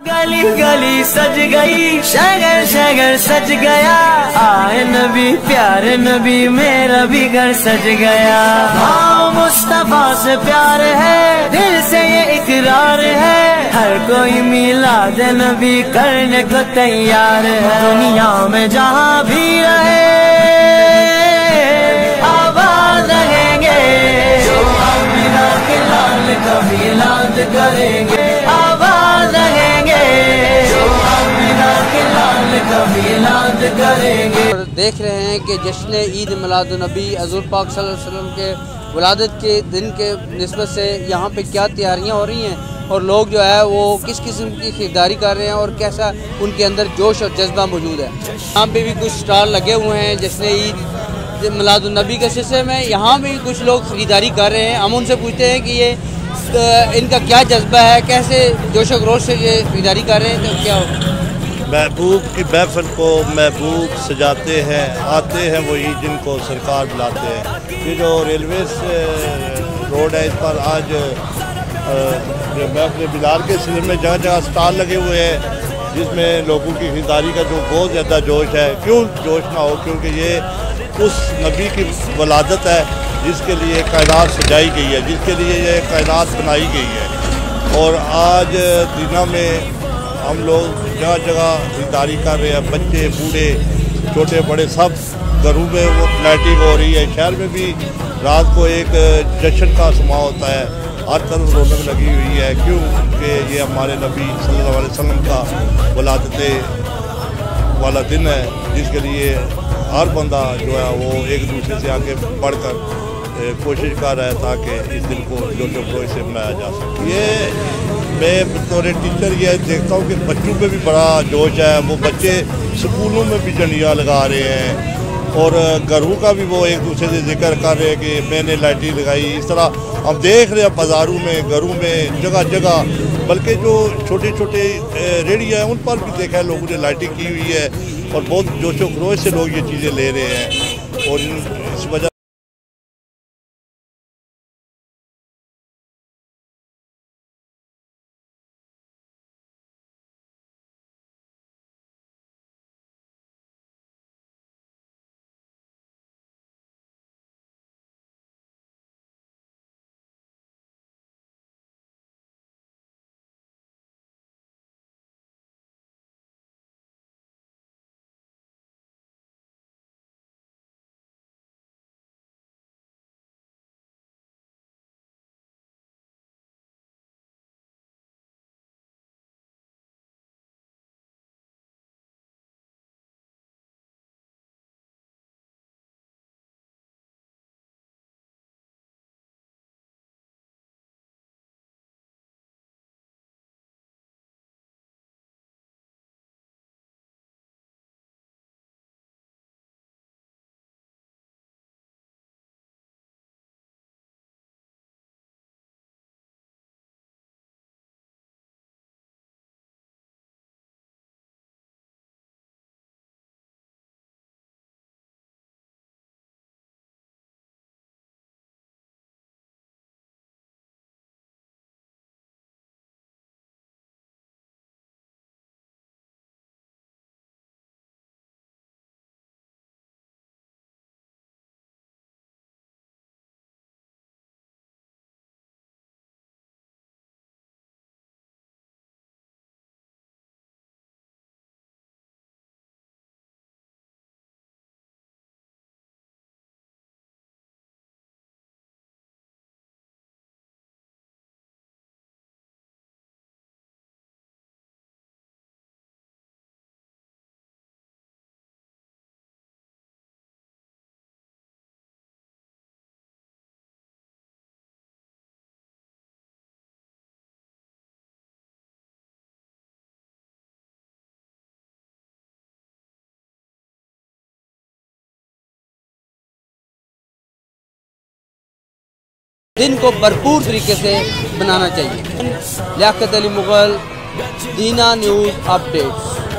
गली गली सज गई, शहर शहर सज गया, आए नबी प्यारे नबी मेरा भी घर सज गया। हाँ मुस्तफा से प्यार है, दिल से ये इकरार है, हर कोई मिलाद नबी करने को तैयार है। दुनिया में जहाँ भी रहे आबाद रहेंगे, जो आमिना के लाल का मिलाद करेंगे। आबाद रहेंगे, जो आमिना के लाल का मिलाद करेंगे। देख रहे हैं कि जश्न ईद मिलादुन नबी हज़ूर पाक सल्लल्लाहु अलैहि वसल्लम के विलादत के दिन के निस्बत से यहाँ पे क्या तैयारियाँ हो रही हैं और लोग जो है वो किस किस्म की खरीदारी कर रहे हैं और कैसा उनके अंदर जोश और जज्बा मौजूद है। यहाँ पे भी कुछ स्टॉल लगे हुए हैं जश्न ईद मिलादुन नबी के सिलसिले में। यहाँ भी कुछ लोग खरीदारी कर रहे हैं। हम उनसे पूछते हैं कि ये इनका क्या जज्बा है, कैसे जोश और खरोश से ये खरीदारी कर रहे हैं, तो क्या हो? महबूब की महफिल को महबूब सजाते हैं, आते हैं वही जिनको सरकार बुलाते हैं। ये जो रेलवे रोड है इस पर आज महफिल बिलाल के सिलसिले में जगह जगह स्टॉल लगे हुए हैं, जिसमें लोगों की खरीदारी का जो बहुत ज़्यादा जोश है। क्यों जोश ना हो, क्योंकि ये उस नबी की वलादत है जिसके लिए कायनात सजाई गई है, जिसके लिए ये कायनात बनाई गई है। और आज दीना में हम लोग जगह जगह खरीदारी कर रहे हैं, बच्चे बूढ़े छोटे बड़े सब घरों में वो लाइटिंग हो रही है। शहर में भी रात को एक जश्न का समा होता है, हर तरफ रौनक लगी हुई है। क्यों कि ये हमारे नबी सल्लल्लाहु अलैहि वसल्लम का वलादत वाला दिन है, जिसके लिए हर बंदा जो है वो एक दूसरे से आगे बढ़कर कोशिश कर रहा है ताकि इस दिन को जोशो खरोश से मनाया जा सके। ये मैं बतौर टीचर ये देखता हूँ कि बच्चों में भी बड़ा जोश है। वो बच्चे स्कूलों में भी झंडियाँ लगा रहे हैं और घरों का भी वो एक दूसरे से जिक्र कर रहे हैं कि मैंने लाइटिंग लगाई। इस तरह हम देख रहे हैं बाज़ारों में, घरों में, जगह जगह, बल्कि जो छोटे छोटे रेडियो हैं उन पर भी देखा है लोगों ने लाइटिंग की हुई है और बहुत जोशो खरोश से लोग ये चीज़ें ले रहे हैं। और इस वजह दिन को भरपूर तरीके से बनाना चाहिए। लियाकत अली मुगल, दीना न्यूज़ अपडेट्स।